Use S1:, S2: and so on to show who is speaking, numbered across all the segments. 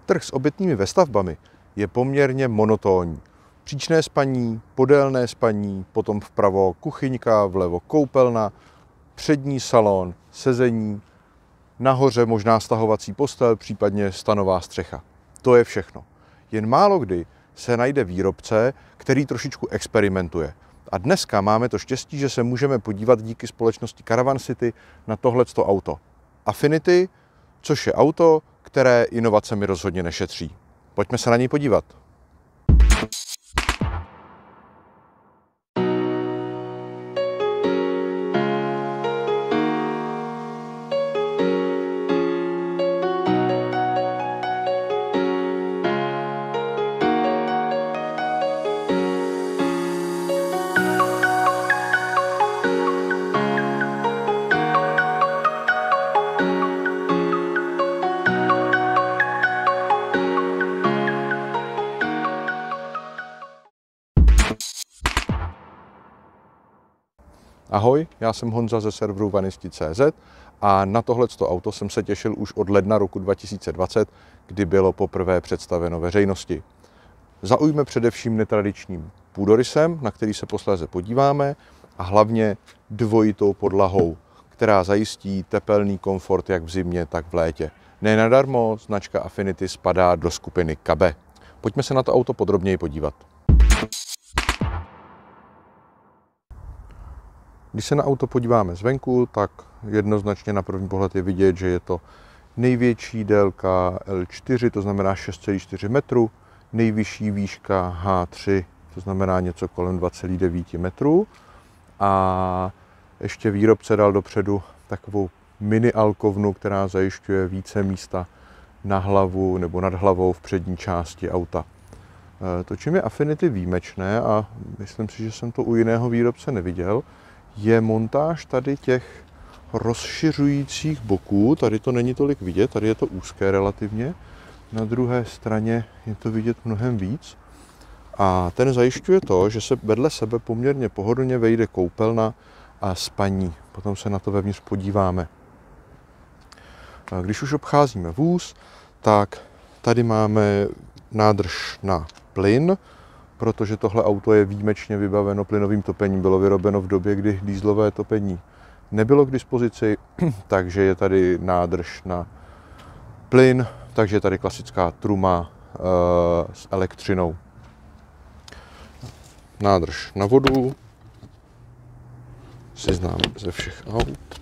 S1: Trh s obytnými vestavbami je poměrně monotónní. Příčné spaní, podélné spaní, potom vpravo kuchyňka, vlevo koupelna, přední salon, sezení, nahoře možná stahovací postel, případně stanová střecha. To je všechno. Jen málo kdy se najde výrobce, který trošičku experimentuje. A dneska máme to štěstí, že se můžeme podívat díky společnosti Caravan City na tohleto auto. Affinity, což je auto, které inovacemi rozhodně nešetří. Pojďme se na něj podívat. Ahoj, já jsem Honza ze serveru Vanisti.cz a na tohleto auto jsem se těšil už od ledna roku 2020, kdy bylo poprvé představeno veřejnosti. Zaujme především netradičním půdorysem, na který se posléze podíváme, a hlavně dvojitou podlahou, která zajistí tepelný komfort jak v zimě, tak v létě. Nenadarmo značka Affinity spadá do skupiny Kabe. Pojďme se na to auto podrobněji podívat. Když se na auto podíváme zvenku, tak jednoznačně na první pohled je vidět, že je to největší délka L4, to znamená 6,4 metru, nejvyšší výška H3, to znamená něco kolem 2,9 metrů. A ještě výrobce dal dopředu takovou mini alkovnu, která zajišťuje více místa na hlavu nebo nad hlavou v přední části auta. To, čím je Affinity výjimečné, a myslím si, že jsem to u jiného výrobce neviděl, je montáž tady těch rozšiřujících boků. Tady to není tolik vidět, tady je to úzké relativně. Na druhé straně je to vidět mnohem víc. A ten zajišťuje to, že se vedle sebe poměrně pohodlně vejde koupelna a spaní. Potom se na to vevnitř podíváme. Když už obcházíme vůz, tak tady máme nádrž na plyn, protože tohle auto je výjimečně vybaveno plynovým topením. Bylo vyrobeno v době, kdy dieselové topení nebylo k dispozici, takže je tady nádrž na plyn, takže je tady klasická truma s elektřinou. Nádrž na vodu, si znám ze všech aut.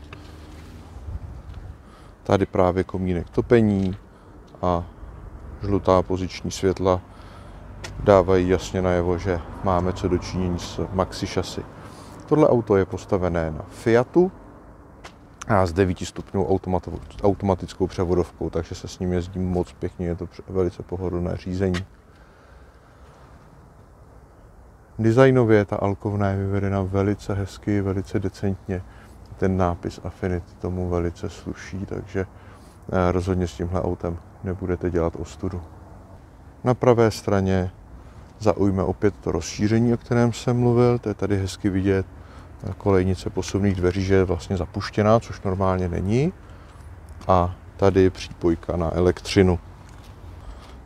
S1: Tady právě komínek topení a žlutá poziční světla dávají jasně najevo, že máme co do činění s maxi šasy. Tohle auto je postavené na Fiatu a s 9stupňovou automatickou převodovkou, takže se s ním jezdí moc pěkně, je to velice pohodlné řízení. Designově ta alkovna je vyvedena velice hezky, velice decentně. Ten nápis Affinity tomu velice sluší, takže rozhodně s tímhle autem nebudete dělat ostudu. Na pravé straně zaujme opět to rozšíření, o kterém jsem mluvil. To je tady hezky vidět, kolejnice posuvných dveří, že je vlastně zapuštěná, což normálně není. A tady je přípojka na elektřinu.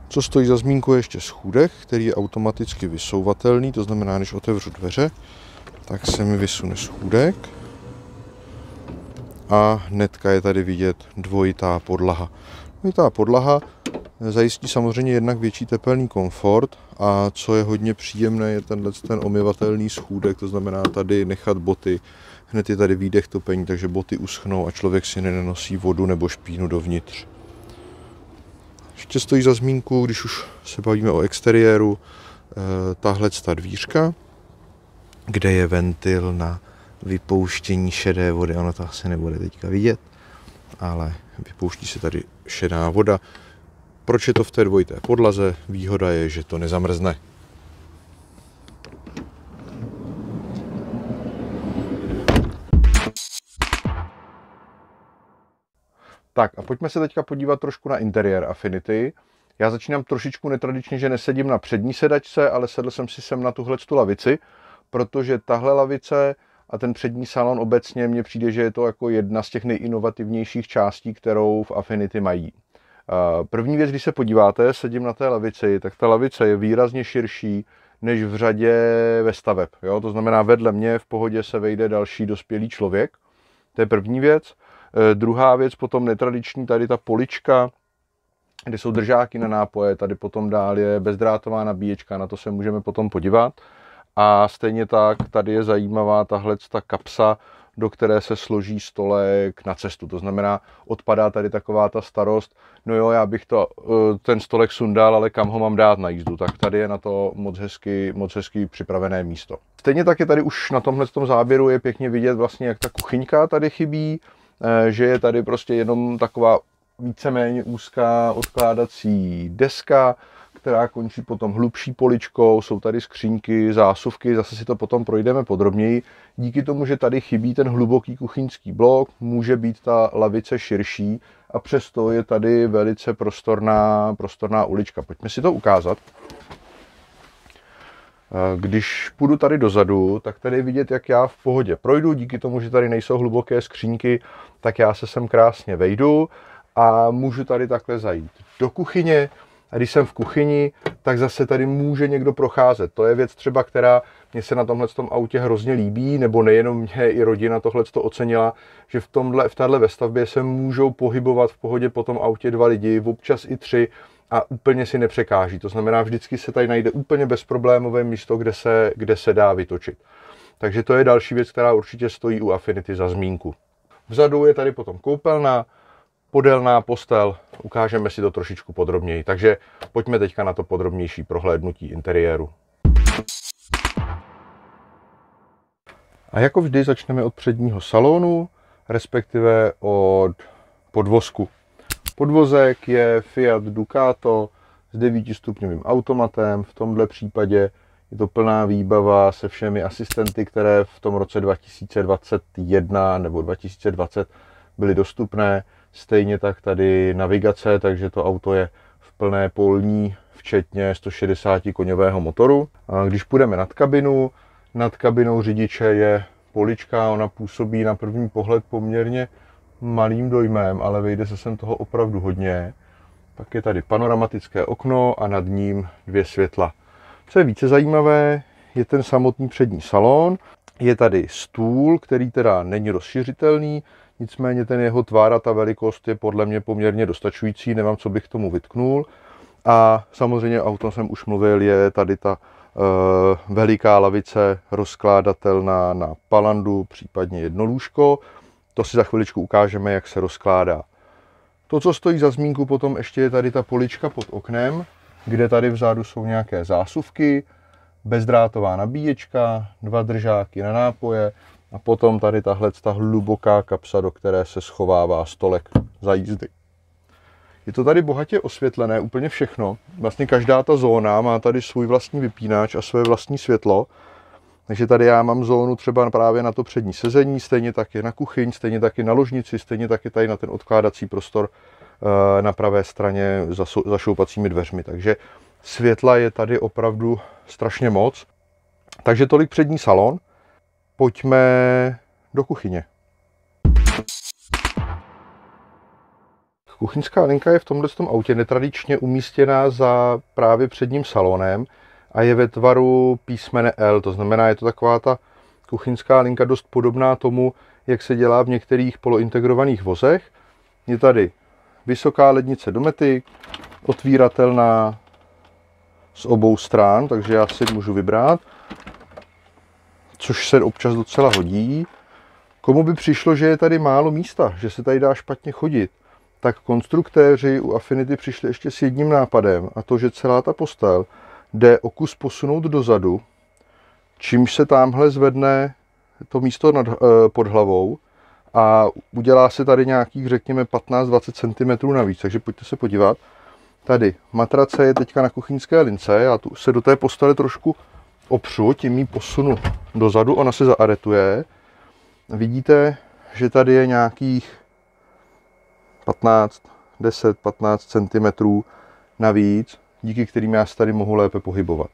S1: Co stojí za zmínku, je ještě schůdek, který je automaticky vysouvatelný, to znamená, když otevřu dveře, tak se mi vysune schůdek. A hnedka je tady vidět dvojitá podlaha. Dvojitá podlaha zajistí samozřejmě jednak větší tepelný komfort, a co je hodně příjemné, je ten omyvatelný schůdek, to znamená tady nechat boty, hned je tady výdech topení, takže boty uschnou a člověk si nenosí vodu nebo špínu dovnitř. Ještě stojí za zmínku, když už se bavíme o exteriéru, tahle dvířka, kde je ventil na vypouštění šedé vody. Ono to asi nebude teďka vidět, ale vypouští se tady šedá voda. Proč je to v té dvojité podlaze? Výhoda je, že to nezamrzne. Tak a pojďme se teďka podívat trošku na interiér Affinity. Já začínám trošičku netradičně, že nesedím na přední sedačce, ale sedl jsem si sem na tuhletu lavici, protože tahle lavice a ten přední salon obecně mně přijde, že je to jako jedna z těch nejinovativnějších částí, kterou v Affinity mají. První věc, když se podíváte, sedím na té lavici, tak ta lavice je výrazně širší než v řadě ve staveb. Jo? To znamená, vedle mě v pohodě se vejde další dospělý člověk. To je první věc. Druhá věc, potom netradiční, tady ta polička, kde jsou držáky na nápoje, tady potom dál je bezdrátová nabíječka, na to se můžeme potom podívat. A stejně tak, tady je zajímavá tahle ta kapsa, do které se složí stolek na cestu. To znamená, odpadá tady taková ta starost, no jo, já bych ten stolek sundal, ale kam ho mám dát na jízdu, tak tady je na to moc hezky připravené místo. Stejně tak je tady už na tomhle záběru je pěkně vidět vlastně, jak ta kuchyňka tady chybí, že je tady prostě jenom taková víceméně úzká odkládací deska, která končí potom hlubší poličkou, jsou tady skřínky, zásuvky, zase si to potom projdeme podrobněji. Díky tomu, že tady chybí ten hluboký kuchyňský blok, může být ta lavice širší a přesto je tady velice prostorná ulička. Pojďme si to ukázat. Když půjdu tady dozadu, tak tady je vidět, jak já v pohodě projdu. Díky tomu, že tady nejsou hluboké skřínky, tak já se sem krásně vejdu a můžu tady takhle zajít do kuchyně. A když jsem v kuchyni, tak zase tady může někdo procházet. To je věc třeba, která mě se na tomhletom autě hrozně líbí, nebo nejenom mě, i rodina tohleto ocenila, že v téhle vestavbě se můžou pohybovat v pohodě po tom autě 2 lidi, občas i 3 a úplně si nepřekáží. To znamená, vždycky se tady najde úplně bezproblémové místo, kde se dá vytočit. Takže to je další věc, která určitě stojí u Affinity za zmínku. Vzadu je tady potom koupelna, podélná postel, ukážeme si to trošičku podrobněji. Takže pojďme teďka na to podrobnější prohlédnutí interiéru. A jako vždy začneme od předního salonu, respektive od podvozku. Podvozek je Fiat Ducato s 9stupňovým automatem. V tomhle případě je to plná výbava se všemi asistenty, které v tom roce 2021 nebo 2020 byly dostupné. Stejně tak tady navigace, takže to auto je v plné polní, včetně 160 koňového motoru. A když půjdeme nad kabinou řidiče je polička, ona působí na první pohled poměrně malým dojmem, ale vejde se sem toho opravdu hodně. Pak je tady panoramatické okno a nad ním 2 světla. Co je více zajímavé, je ten samotný přední salon. Je tady stůl, který teda není rozšiřitelný, nicméně ten jeho tvar a ta velikost je podle mě poměrně dostačující, nemám, co bych tomu vytknul. A samozřejmě, o tom jsem už mluvil, je tady ta veliká lavice rozkládatelná na palandu, případně jednolůžko. To si za chviličku ukážeme, jak se rozkládá. To, co stojí za zmínku potom, ještě je tady ta polička pod oknem, kde tady vzadu jsou nějaké zásuvky, bezdrátová nabíječka, 2 držáky na nápoje a potom tady ta hluboká kapsa, do které se schovává stolek za jízdy. Je to tady bohatě osvětlené, úplně všechno. Vlastně každá ta zóna má tady svůj vlastní vypínač a své vlastní světlo. Takže tady já mám zónu třeba právě na to přední sezení, stejně taky na kuchyň, stejně taky na ložnici, stejně taky tady na ten odkládací prostor na pravé straně za šoupacími dveřmi. Takže světla je tady opravdu strašně moc. Takže tolik přední salon. Pojďme do kuchyně. Kuchyňská linka je v tomhle autě netradičně umístěná za právě předním salonem a je ve tvaru písmene L, to znamená, je to taková ta kuchyňská linka dost podobná tomu, jak se dělá v některých polointegrovaných vozech. Je tady vysoká lednice Dometic, otvíratelná z obou stran, takže já si můžu vybrat, což se občas docela hodí. Komu by přišlo, že je tady málo místa, že se tady dá špatně chodit, tak konstruktéři u Affinity přišli ještě s jedním nápadem, a to, že celá ta postel jde o kus posunout dozadu, čímž se tamhle zvedne to místo pod hlavou a udělá se tady nějakých, řekněme, 15-20 cm navíc. Takže pojďte se podívat. Tady matrace je teďka na kuchyňské lince, já tu se do té postele trošku opřu, tím ji posunu dozadu, ona se zaaretuje. Vidíte, že tady je nějakých 10-15 cm navíc, díky kterým já se tady mohu lépe pohybovat.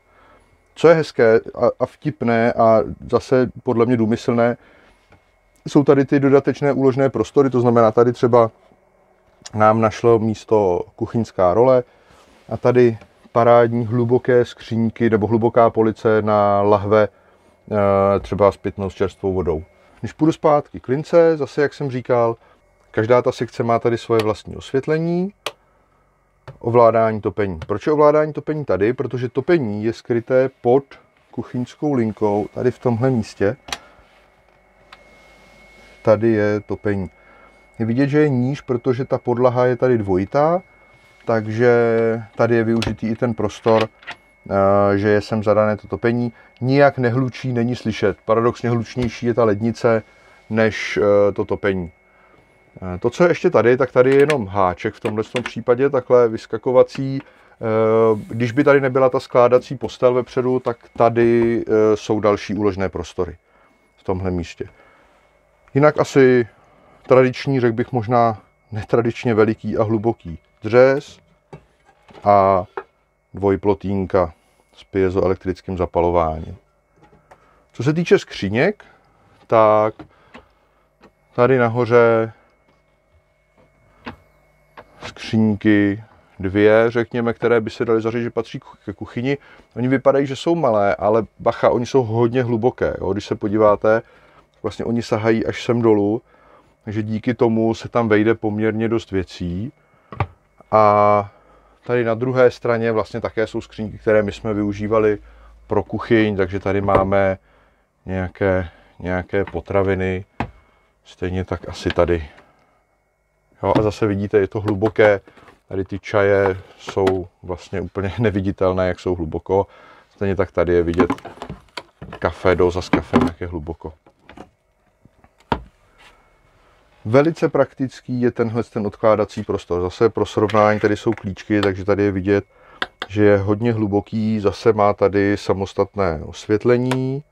S1: Co je hezké a vtipné a zase podle mě důmyslné, jsou tady ty dodatečné úložné prostory, to znamená tady třeba nám našlo místo kuchyňská role a tady parádní hluboké skříňky nebo hluboká police na lahve, třeba s pitnou s čerstvou vodou. Když půjdu zpátky k lince, zase jak jsem říkal, každá ta sekce má tady svoje vlastní osvětlení, ovládání topení. Proč je ovládání topení tady? Protože topení je skryté pod kuchyňskou linkou, tady v tomhle místě. Tady je topení. Je vidět, že je níž, protože ta podlaha je tady dvojitá, takže tady je využitý i ten prostor, že je sem zadané to topení. Nijak nehlučí, není slyšet. Paradoxně hlučnější je ta lednice než to topení. To, co je ještě tady, tak tady je jenom háček v tomhle případě, takhle vyskakovací. Když by tady nebyla ta skládací postel vepředu, tak tady jsou další úložné prostory v tomhle místě. Jinak asi tradiční, řekl bych možná netradičně veliký a hluboký dřez a dvojplotínka s piezoelektrickým zapalováním. Co se týče skříněk, tak tady nahoře skříňky dvě, řekněme, které by se daly zařídit, že patří ke kuchyni. Oni vypadají, že jsou malé, ale bacha, oni jsou hodně hluboké. Jo? Když se podíváte, vlastně oni sahají až sem dolů, takže díky tomu se tam vejde poměrně dost věcí. A tady na druhé straně vlastně také jsou skříňky, které my jsme využívali pro kuchyň, takže tady máme nějaké potraviny, stejně tak asi tady. Jo, a zase vidíte, je to hluboké, tady ty čaje jsou vlastně úplně neviditelné, jak jsou hluboko. Stejně tak tady je vidět kafe, doza s kafem, jak je hluboko. Velice praktický je ten odkládací prostor. Zase pro srovnání tady jsou klíčky, takže tady je vidět, že je hodně hluboký. Zase má tady samostatné osvětlení.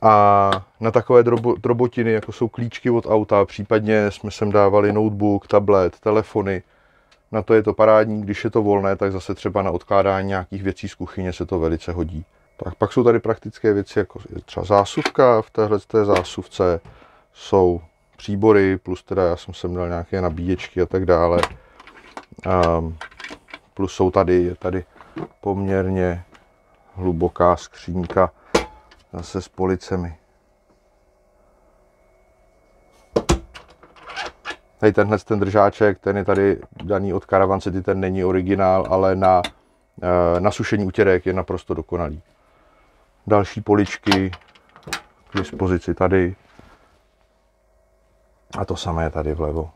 S1: A na takové drobotiny, jako jsou klíčky od auta, případně jsme sem dávali notebook, tablet, telefony. Na to je to parádní, když je to volné, tak zase třeba na odkládání nějakých věcí z kuchyně se to velice hodí. Tak pak jsou tady praktické věci, jako třeba zásuvka. V téhle zásuvce jsou příbory, plus teda já jsem sem dal nějaké nabíječky a tak dále. Plus jsou je tady poměrně hluboká skřínka zase s policemi. Tady ten držáček, ten je tady daný od Caravan City, ten není originál, ale na sušení utěrek je naprosto dokonalý. Další poličky k dispozici tady. A to samé je tady vlevo.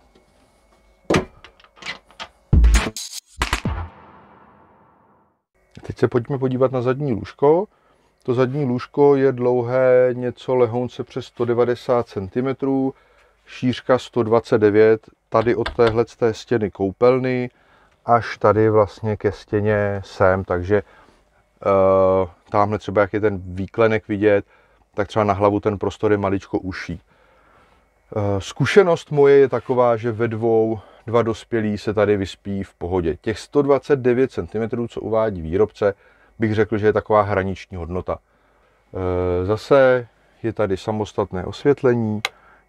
S1: Teď se pojďme podívat na zadní lůžko. To zadní lůžko je dlouhé něco lehounce přes 190 cm, šířka 129, tady od téhle stěny koupelny až tady vlastně ke stěně sem, takže tamhle třeba jak je ten výklenek vidět, tak třeba na hlavu ten prostor je maličko uší. Zkušenost moje je taková, že ve dva dospělí se tady vyspí v pohodě. Těch 129 cm, co uvádí výrobce, bych řekl, že je taková hraniční hodnota. Zase je tady samostatné osvětlení,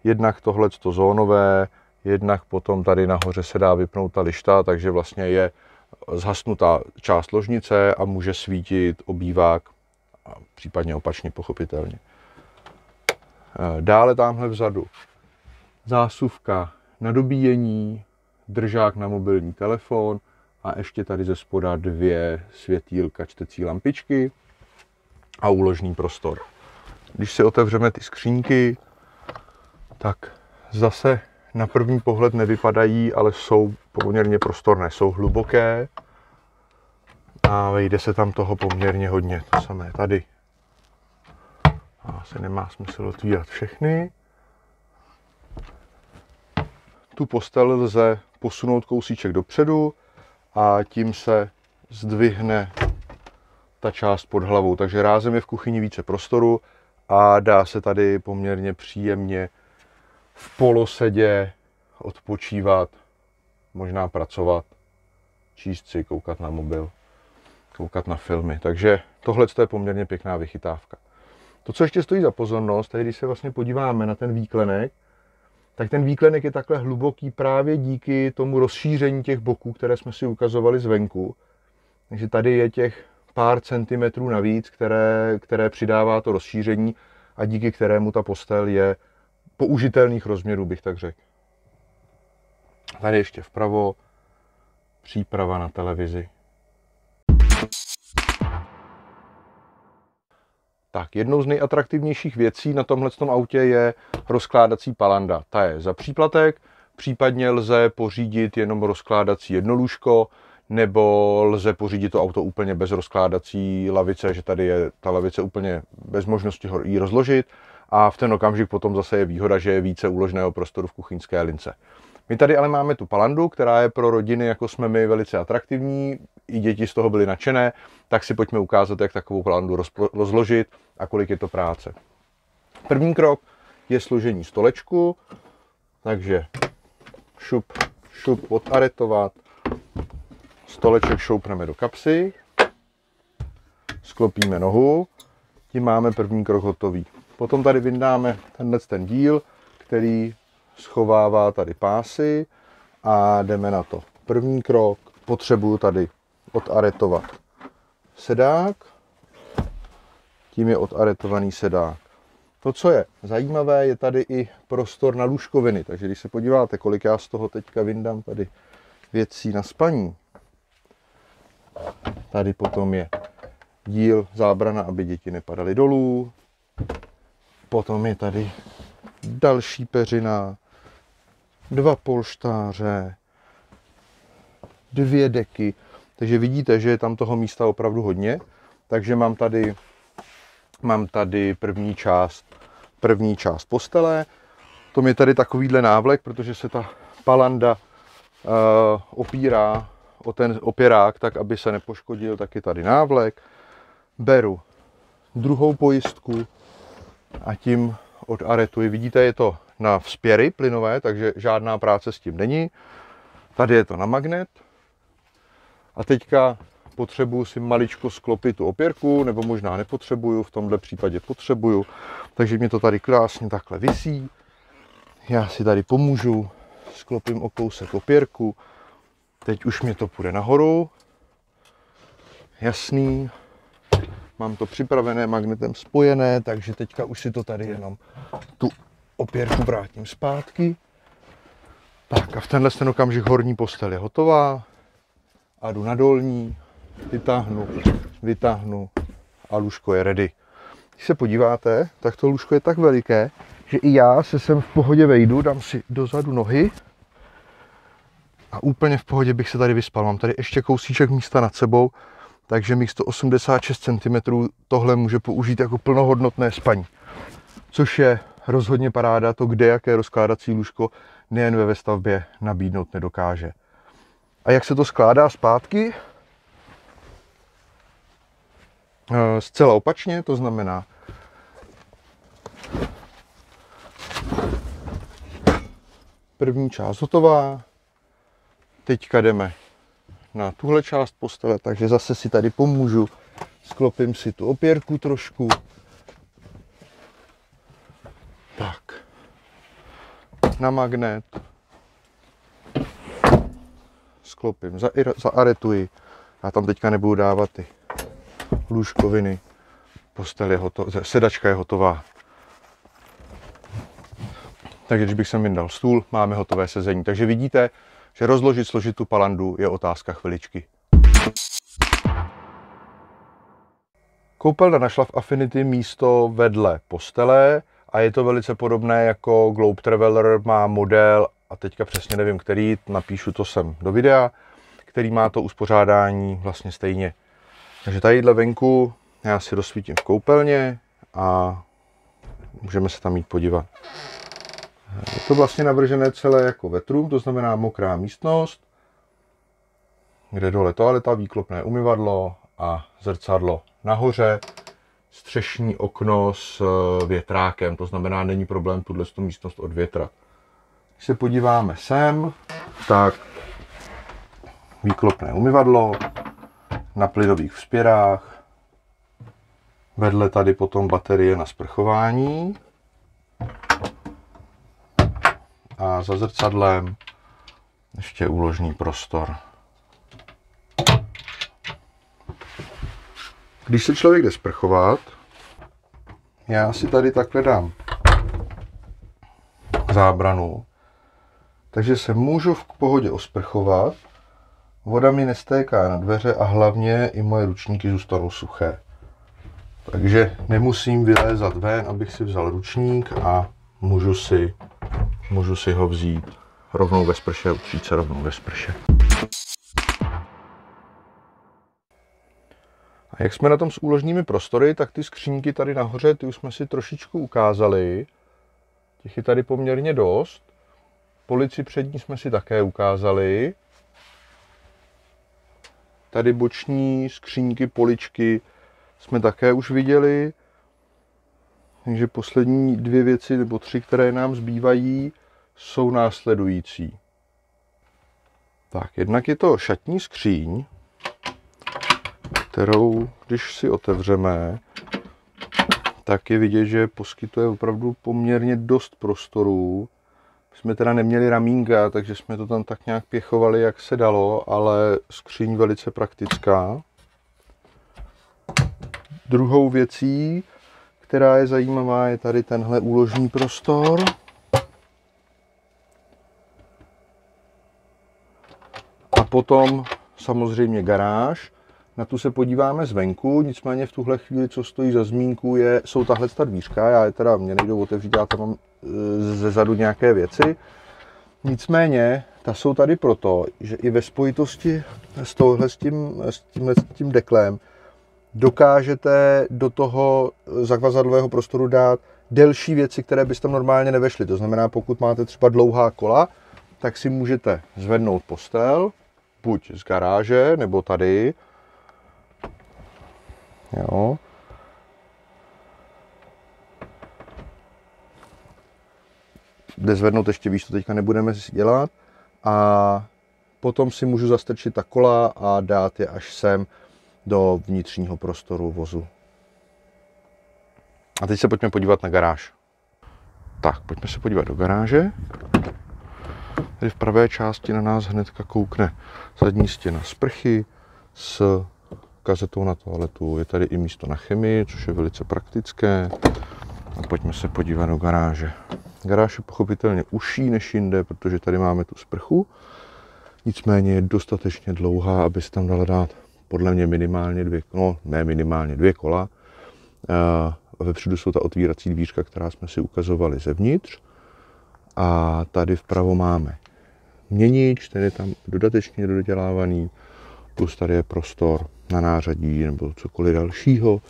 S1: jednak tohleto zónové, jednak potom tady nahoře se dá vypnout ta lišta, takže vlastně je zhasnutá část ložnice a může svítit obývák, a případně opačně pochopitelně. Dále tamhle vzadu zásuvka na dobíjení, držák na mobilní telefon a ještě tady ze spoda dvě světýlka, čtecí lampičky a úložný prostor. Když si otevřeme ty skříňky, tak zase na první pohled nevypadají, ale jsou poměrně prostorné, jsou hluboké a vejde se tam toho poměrně hodně. To samé tady. Asi nemá smysl otvírat všechny. Tu postel lze posunout kousíček dopředu a tím se zdvihne ta část pod hlavou. Takže rázem je v kuchyni více prostoru a dá se tady poměrně příjemně v polosedě odpočívat, možná pracovat, číst si, koukat na mobil, koukat na filmy. Takže tohle je poměrně pěkná vychytávka. To, co ještě stojí za pozornost, tady když se vlastně podíváme na ten výklenek, tak ten výklenek je takhle hluboký právě díky tomu rozšíření těch boků, které jsme si ukazovali zvenku. Takže tady je těch pár centimetrů navíc, které přidává to rozšíření a díky kterému ta postel je použitelných rozměrů, bych tak řekl. Tady ještě vpravo příprava na televizi. Tak, jednou z nejatraktivnějších věcí na tomhletom autě je rozkládací palanda. Ta je za příplatek, případně lze pořídit jenom rozkládací jednolůžko, nebo lze pořídit to auto úplně bez rozkládací lavice, že tady je ta lavice úplně bez možnosti ji rozložit. A v ten okamžik potom zase je výhoda, že je více úložného prostoru v kuchyňské lince. My tady ale máme tu palandu, která je pro rodiny, jako jsme my, velice atraktivní. I děti z toho byly nadšené, tak si pojďme ukázat, jak takovou palandu rozložit a kolik je to práce. První krok je složení stolečku, takže šup odaretovat, stoleček šoupneme do kapsy, sklopíme nohu, tím máme první krok hotový. Potom tady vyndáme ten díl, který schovává tady pásy a jdeme na to. První krok, potřebuju tady odaretovat sedák, tím je odaretovaný sedák. To, co je zajímavé, je tady i prostor na lůžkoviny, takže když se podíváte, kolik já z toho teďka vyndám tady věcí na spaní, tady potom je díl zábrana, aby děti nepadaly dolů, potom je tady další peřina, 2 polštáře, 2 deky, takže vidíte, že je tam toho místa opravdu hodně, takže mám tady první část postele, tom je tady takovýhle návlek, protože se ta palanda opírá o ten opěrák, tak aby se nepoškodil, tak je tady návlek, beru druhou pojistku a tím odaretuji. Vidíte, je to na vzpěry plynové, takže žádná práce s tím není. Tady je to na magnet. A teďka potřebuju si maličko sklopit tu opěrku, nebo možná nepotřebuju, v tomhle případě potřebuju. Takže mě to tady krásně takhle visí. Já si tady pomůžu, sklopím o kousek opěrku. Teď už mě to půjde nahoru. Jasný. Mám to připravené, magnetem spojené, takže teďka už si to tady jenom tu opěrku vrátím zpátky. Tak a v tenhle okamžik horní postel je hotová. A jdu na dolní, vytáhnu a lůžko je ready. Když se podíváte, tak to lůžko je tak veliké, že i já se sem v pohodě vejdu, dám si dozadu nohy a úplně v pohodě bych se tady vyspal. Mám tady ještě kousíček místa nad sebou, takže mých 186 cm tohle může použít jako plnohodnotné spaní. Což je rozhodně paráda, to kde jaké rozkládací lůžko nejen ve vestavbě nabídnout nedokáže. A jak se to skládá zpátky? Zcela opačně, to znamená první část hotová, teďka jdeme na tuhle část postele, takže zase si tady pomůžu, sklopím si tu opěrku trošku, tak, na magnet, sklopím, zaaretuji, já tam teďka nebudu dávat ty lůžkoviny, postel je hotová, sedačka je hotová. Takže když bych sem vyndal stůl, máme hotové sezení. Takže vidíte, že složit tu palandu je otázka chviličky. Koupelna našla v Affinity místo vedle postele a je to velice podobné jako Globe Traveler, má model, a teďka přesně nevím který, napíšu to sem do videa, který má to uspořádání vlastně stejně. Takže tadyhle venku já si rozsvítím v koupelně a můžeme se tam jít podívat. Je to vlastně navržené celé jako wet-room, to znamená mokrá místnost, kde dole toaleta, výklopné umyvadlo a zrcadlo. Nahoře střešní okno s větrákem, to znamená, není problém tuhle místnost odvětrat. Když se podíváme sem, tak výklopné umyvadlo na plynových vzpěrách, vedle tady potom baterie na sprchování a za zrcadlem ještě úložný prostor. Když se člověk jde sprchovat, já si tady takhle dám zábranu, takže se můžu v pohodě osprchovat, voda mi nestéká na dveře a hlavně i moje ručníky zůstanou suché. Takže nemusím vylézat ven, abych si vzal ručník a můžu si ho vzít rovnou ve sprše, utřít se rovnou ve sprše. A jak jsme na tom s úložnými prostory, tak ty skříňky tady nahoře, ty už jsme si trošičku ukázali. Těch je tady poměrně dost. Polici přední jsme si také ukázali. Tady boční skříňky, poličky jsme také už viděli. Takže poslední dvě věci, nebo tři, které nám zbývají, jsou následující. Tak, jednak je to šatní skříň, kterou, když si otevřeme, tak je vidět, že poskytuje opravdu poměrně dost prostoru. My jsme teda neměli ramínka, takže jsme to tam tak nějak pěchovali, jak se dalo, ale skříň velice praktická. Druhou věcí, která je zajímavá, je tady tenhle úložní prostor. A potom samozřejmě garáž. Na tu se podíváme zvenku, nicméně v tuhle chvíli, co stojí za zmínku, jsou tahle dvířka. Já je teda, mě nejdou otevřít, já tam mám ze zadu nějaké věci. Nicméně, ta jsou tady proto, že i ve spojitosti s tím deklem dokážete do toho zakvazadlového prostoru dát delší věci, které byste tam normálně nevešly. To znamená, pokud máte třeba dlouhá kola, tak si můžete zvednout postel, buď z garáže, nebo tady. Jo. Jde zvednout ještě víc, to teďka nebudeme dělat. A potom si můžu zastrčit ta kola a dát je až sem do vnitřního prostoru vozu. A teď se pojďme podívat na garáž. Tak, pojďme se podívat do garáže. Tady v pravé části na nás hnedka koukne zadní stěna sprchy s kazetou na toaletu. Je tady i místo na chemii, což je velice praktické. A pojďme se podívat do garáže. Garáž je pochopitelně užší než jinde, protože tady máme tu sprchu. Nicméně je dostatečně dlouhá, aby se tam dala dát podle mě minimálně dvě kola. A vepředu jsou ta otvírací dvířka, která jsme si ukazovali zevnitř. A tady vpravo máme měnič, ten je tam dodatečně dodělávaný, plus tady je prostor na nářadí nebo cokoliv dalšího.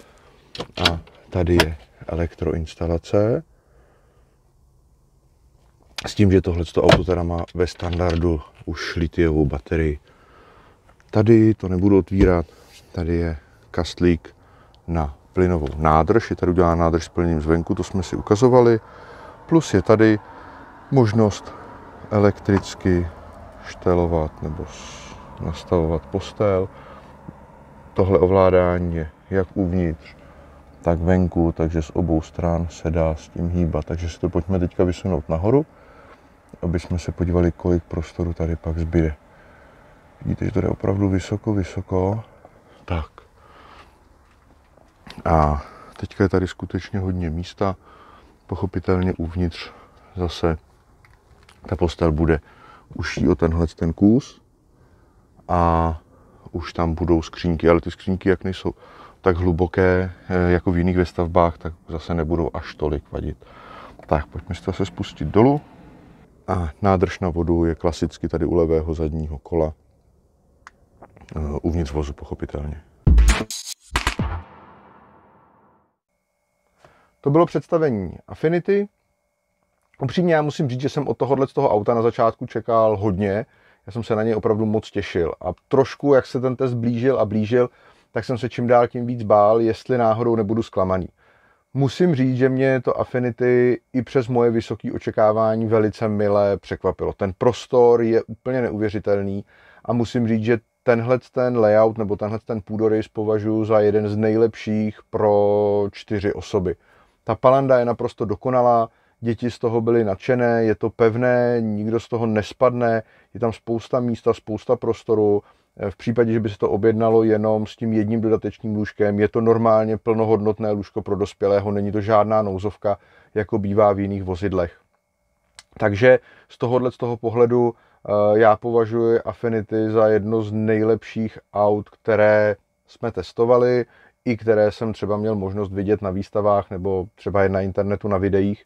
S1: A tady je elektroinstalace. S tím, že tohleto auto teda má ve standardu už litiovou baterii. Tady to nebudu otvírat, tady je kastlík na plynovou nádrž, je tady udělána nádrž s plněním zvenku, to jsme si ukazovali. Plus je tady možnost elektricky štelovat nebo nastavovat postel. Tohle ovládání je jak uvnitř, tak venku, takže z obou stran se dá s tím hýbat. Takže si to pojďme teďka vysunout nahoru, aby jsme se podívali, kolik prostoru tady pak zbyde. Vidíte, že to jde opravdu vysoko. Tak. A teďka je tady skutečně hodně místa. Pochopitelně uvnitř zase ta postel bude užší o ten kus. A už tam budou skřínky, ale ty skřínky, jak nejsou tak hluboké, jako v jiných výstavbách, tak zase nebudou až tolik vadit. Tak, pojďme si to zase spustit dolů. A nádrž na vodu je klasicky tady u levého zadního kola. Uvnitř vozu, pochopitelně. To bylo představení Affinity. Upřímně já musím říct, že jsem od tohohle z toho auta na začátku čekal hodně. Já jsem se na něj opravdu moc těšil. A trošku, jak se ten test blížil, tak jsem se čím dál tím víc bál, jestli náhodou nebudu zklamaný. Musím říct, že mě to Affinity i přes moje vysoké očekávání velice mile překvapilo. Ten prostor je úplně neuvěřitelný a musím říct, že tenhle ten layout nebo tenhle ten půdorys považuji za jeden z nejlepších pro 4 osoby. Ta palanda je naprosto dokonalá, děti z toho byly nadšené, je to pevné, nikdo z toho nespadne, je tam spousta místa, spousta prostoru. V případě, že by se to objednalo jenom s tím jedním dodatečným lůžkem, je to normálně plnohodnotné lůžko pro dospělého, není to žádná nouzovka, jako bývá v jiných vozidlech. Takže z toho pohledu já považuji Affinity za jedno z nejlepších aut, které jsme testovali, i které jsem třeba měl možnost vidět na výstavách nebo třeba i na internetu na videích.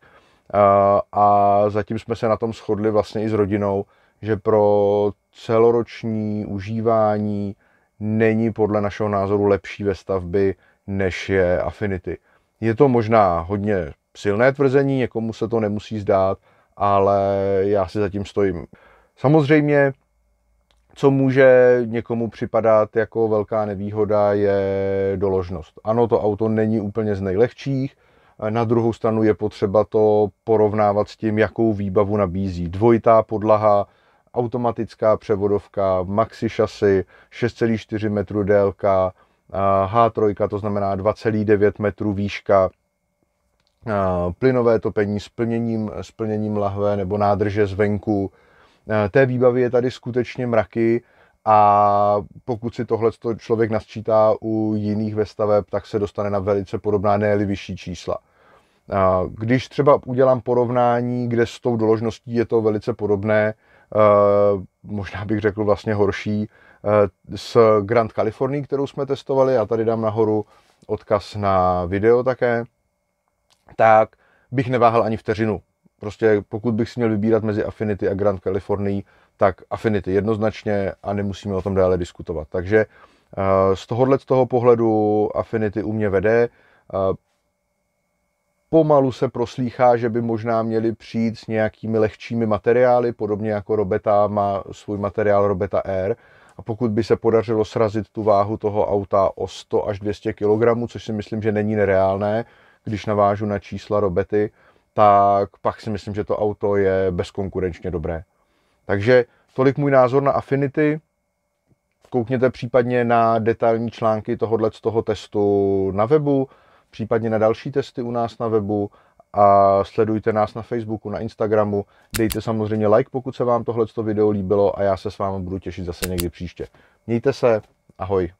S1: A zatím jsme se na tom shodli vlastně i s rodinou, že pro celoroční užívání není podle našeho názoru lepší ve stavbě, než je Affinity. Je to možná hodně silné tvrzení, někomu se to nemusí zdát, ale já si zatím stojím. Samozřejmě, co může někomu připadat jako velká nevýhoda, je doložnost. Ano, to auto není úplně z nejlehčích, na druhou stranu je potřeba to porovnávat s tím, jakou výbavu nabízí. Dvojitá podlaha, automatická převodovka, maxi šasy, 6,4 metru délka, H3, to znamená 2,9 metru výška, plynové topení s plněním lahve nebo nádrže zvenku. Té výbavy je tady skutečně mraky a pokud si tohle člověk nasčítá u jiných vestaveb, tak se dostane na velice podobná, ne-li vyšší čísla. Když třeba udělám porovnání, kde s tou doložností je to velice podobné, možná bych řekl vlastně horší, s Grand Californií, kterou jsme testovali, já tady dám nahoru odkaz na video také, tak bych neváhal ani vteřinu. Prostě pokud bych si měl vybírat mezi Affinity a Grand Californií, tak Affinity jednoznačně a nemusíme o tom dále diskutovat. Takže z toho pohledu Affinity u mě vede. Pomalu se proslýchá, že by možná měli přijít s nějakými lehčími materiály, podobně jako Robeta má svůj materiál Robeta Air. A pokud by se podařilo srazit tu váhu toho auta o 100 až 200 kg, což si myslím, že není nereálné, když navážu na čísla Robety, tak pak si myslím, že to auto je bezkonkurenčně dobré. Takže tolik můj názor na Affinity. Koukněte případně na detailní články z toho testu na webu, případně na další testy u nás na webu a sledujte nás na Facebooku, na Instagramu. Dejte samozřejmě like, pokud se vám tohleto video líbilo a já se s vámi budu těšit zase někdy příště. Mějte se, ahoj.